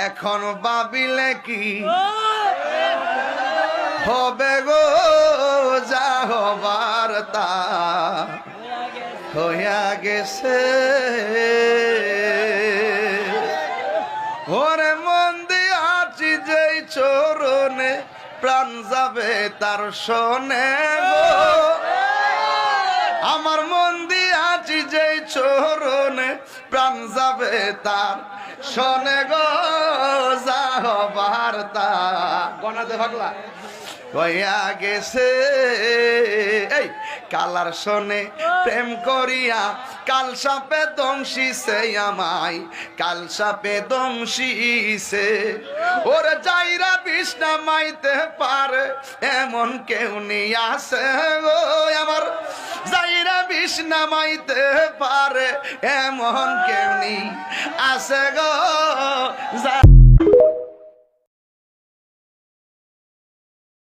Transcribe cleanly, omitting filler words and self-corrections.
এখন ভাবিলে কি হবে গো, যা হবার তা হইয়া গেছে। ওরে মন দিয়াছি যেই চরণে, প্রাণ যাবে তার শোনে গো। আমার মন দিয়াছি যেই চরণে, প্রাণ যাবে তার শোনে গো, যা হবার তা গনাতে ভাগলা হইয়া গেছে। এই কালার শোনে প্রেম করিয়া কাল সাপে দংশিছে আমায়, কাল সাপে দংশিছে। ওরে যাইরা বিষ নামাইতে পারে এমন কেউ নেই আছে গো। আমার যাইরা বিষ নামাইতে পারে এমন কেউ নেই আছে গো।